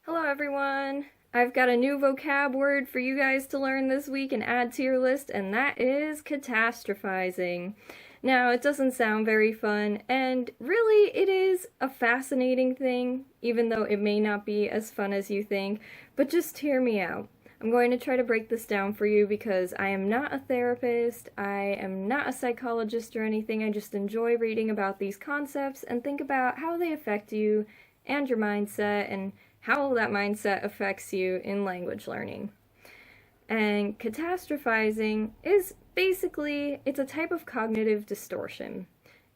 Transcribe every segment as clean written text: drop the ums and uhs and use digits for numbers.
Hello everyone! I've got a new vocab word for you guys to learn this week and add to your list, and that is catastrophizing. Now, it doesn't sound very fun, and really it is a fascinating thing, even though it may not be as fun as you think, but just hear me out. I'm going to try to break this down for you because I am not a therapist, I am not a psychologist or anything, I just enjoy reading about these concepts and think about how they affect you and your mindset and how that mindset affects you in language learning. And catastrophizing is basically, it's a type of cognitive distortion,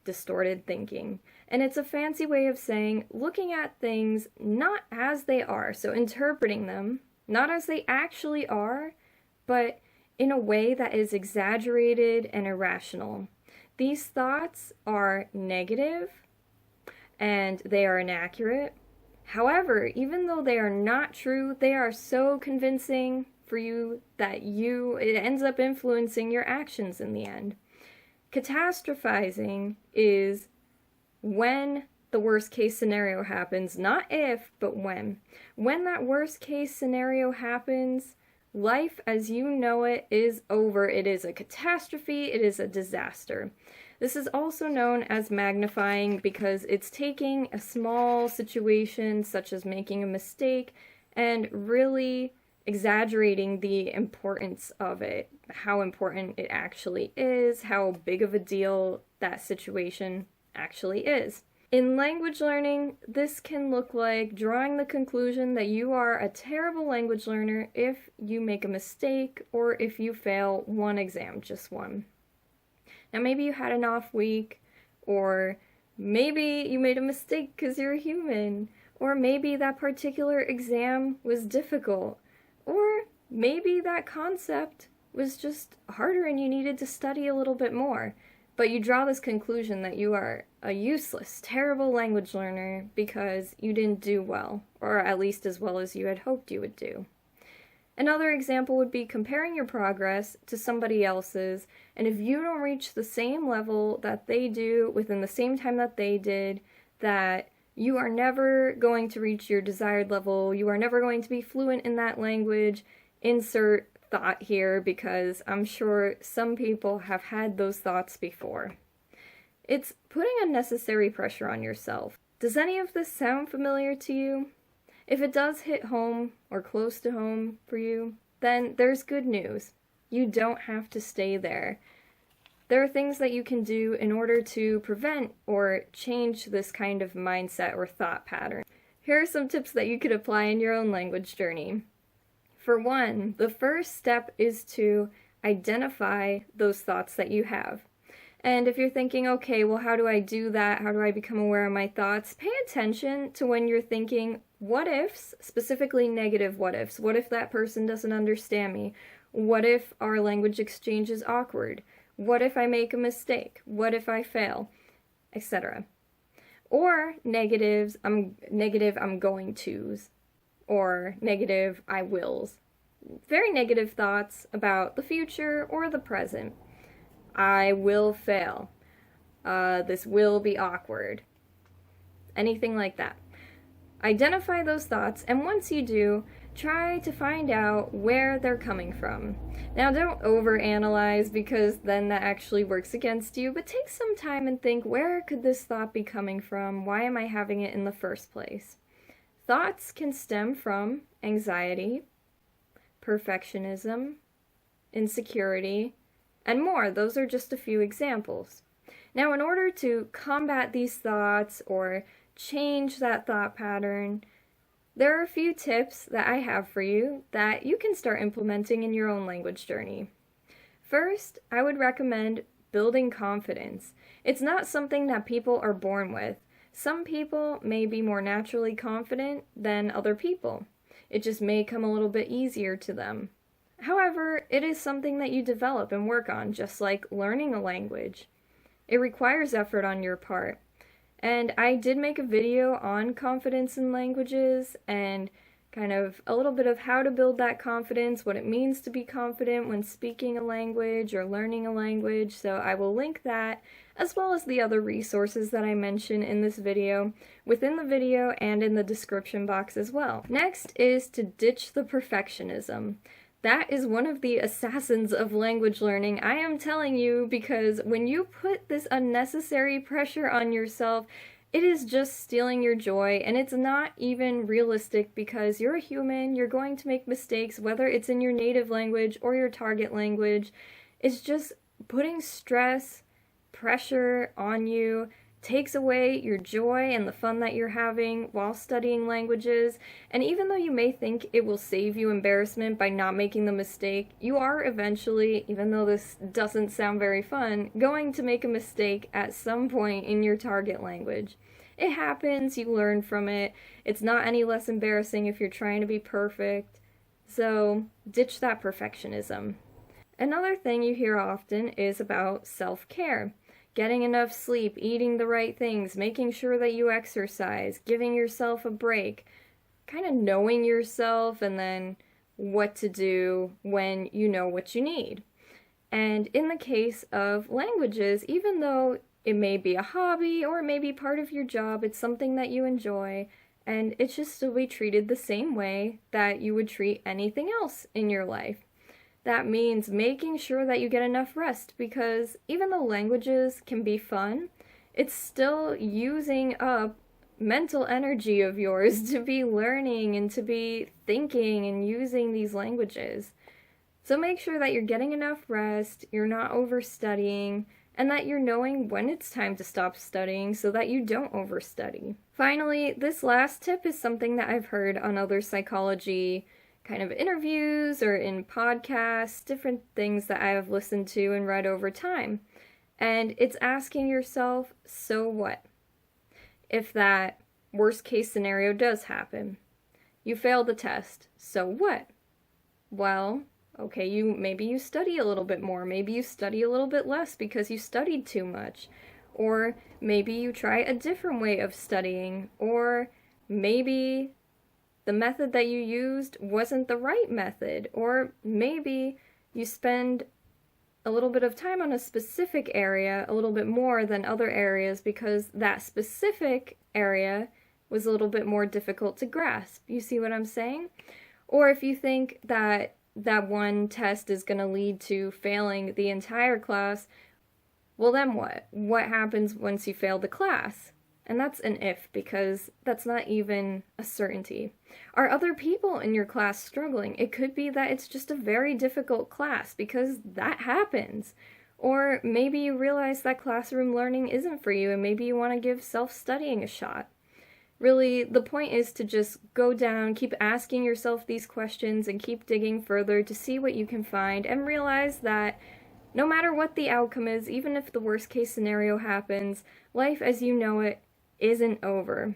distorted thinking. And it's a fancy way of saying looking at things not as they are, so interpreting them, not as they actually are, but in a way that is exaggerated and irrational. These thoughts are negative and they are inaccurate. However, even though they are not true, they are so convincing for you that it ends up influencing your actions in the end. Catastrophizing is when the worst case scenario happens, not if, but when. When that worst case scenario happens, life as you know it is over. It is a catastrophe, it is a disaster. This is also known as magnifying because it's taking a small situation, such as making a mistake, and really exaggerating the importance of it, how important it actually is, how big of a deal that situation actually is. In language learning, this can look like drawing the conclusion that you are a terrible language learner if you make a mistake or if you fail one exam, just one. Now, maybe you had an off week, or maybe you made a mistake because you're a human, or maybe that particular exam was difficult, or maybe that concept was just harder and you needed to study a little bit more. But you draw this conclusion that you are a useless, terrible language learner because you didn't do well, or at least as well as you had hoped you would do. Another example would be comparing your progress to somebody else's, and if you don't reach the same level that they do within the same time that they did, that you are never going to reach your desired level, you are never going to be fluent in that language. Insert thought here because I'm sure some people have had those thoughts before. It's putting unnecessary pressure on yourself. Does any of this sound familiar to you? If it does hit home or close to home for you, then there's good news. You don't have to stay there. There are things that you can do in order to prevent or change this kind of mindset or thought pattern. Here are some tips that you could apply in your own language journey. For one, the first step is to identify those thoughts that you have. And if you're thinking, okay, well, how do I do that? How do I become aware of my thoughts? Pay attention to when you're thinking what ifs, specifically negative what ifs. What if that person doesn't understand me? What if our language exchange is awkward? What if I make a mistake? What if I fail? Etc. Or negatives, I'm going to's, or negative I wills. Very negative thoughts about the future or the present. I will fail. This will be awkward. Anything like that. Identify those thoughts, and once you do, try to find out where they're coming from. Now, don't overanalyze because then that actually works against you, but take some time and think, where could this thought be coming from? Why am I having it in the first place? Thoughts can stem from anxiety, perfectionism, insecurity, and more. Those are just a few examples. Now, in order to combat these thoughts or change that thought pattern, there are a few tips that I have for you that you can start implementing in your own language journey. First, I would recommend building confidence. It's not something that people are born with. Some people may be more naturally confident than other people. It just may come a little bit easier to them. However, it is something that you develop and work on, just like learning a language. It requires effort on your part. And I did make a video on confidence in languages and kind of a little bit of how to build that confidence, what it means to be confident when speaking a language or learning a language, so I will link that as well as the other resources that I mention in this video, within the video and in the description box as well. Next is to ditch the perfectionism. That is one of the assassins of language learning, I am telling you, because when you put this unnecessary pressure on yourself, it is just stealing your joy, and it's not even realistic because you're a human, you're going to make mistakes, whether it's in your native language or your target language. It's just putting stress, pressure on you, takes away your joy and the fun that you're having while studying languages. And even though you may think it will save you embarrassment by not making the mistake, you are eventually, even though this doesn't sound very fun, going to make a mistake at some point in your target language. It happens, you learn from it. It's not any less embarrassing if you're trying to be perfect. So ditch that perfectionism. Another thing you hear often is about self-care. Getting enough sleep, eating the right things, making sure that you exercise, giving yourself a break, kind of knowing yourself and then what to do when you know what you need. And in the case of languages, even though it may be a hobby or it may be part of your job, it's something that you enjoy, and it should still be treated the same way that you would treat anything else in your life. That means making sure that you get enough rest, because even though languages can be fun, it's still using up mental energy of yours to be learning and to be thinking and using these languages. So make sure that you're getting enough rest, you're not overstudying, and that you're knowing when it's time to stop studying so that you don't overstudy. Finally, this last tip is something that I've heard on other psychology kind of interviews or in podcasts, different things that I have listened to and read over time. And it's asking yourself, so what? If that worst case scenario does happen, you fail the test, so what? Well, okay, maybe you study a little bit more, maybe you study a little bit less because you studied too much, or maybe you try a different way of studying, or maybe the method that you used wasn't the right method, or maybe you spend a little bit of time on a specific area a little bit more than other areas because that specific area was a little bit more difficult to grasp. You see what I'm saying? Or if you think that that one test is going to lead to failing the entire class, well then what? What happens once you fail the class? And that's an if, because that's not even a certainty. Are other people in your class struggling? It could be that it's just a very difficult class, because that happens. Or maybe you realize that classroom learning isn't for you, and maybe you want to give self-studying a shot. Really, the point is to just go down, keep asking yourself these questions, and keep digging further to see what you can find, and realize that no matter what the outcome is, even if the worst case scenario happens, life as you know it isn't over.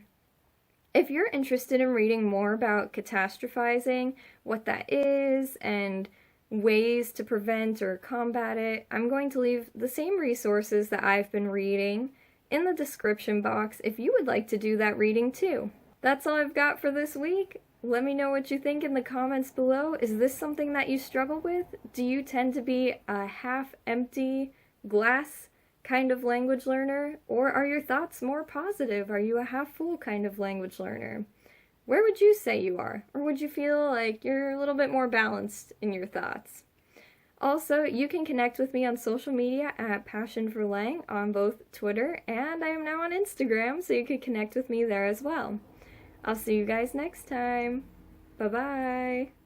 If you're interested in reading more about catastrophizing, what that is, and ways to prevent or combat it, I'm going to leave the same resources that I've been reading in the description box if you would like to do that reading too. That's all I've got for this week. Let me know what you think in the comments below. Is this something that you struggle with? Do you tend to be a half-empty glass kind of language learner, or are your thoughts more positive? Are you a half-full kind of language learner? Where would you say you are? Or would you feel like you're a little bit more balanced in your thoughts? Also, you can connect with me on social media at PassionforLang on both Twitter, and I am now on Instagram, so you can connect with me there as well. I'll see you guys next time. Bye-bye!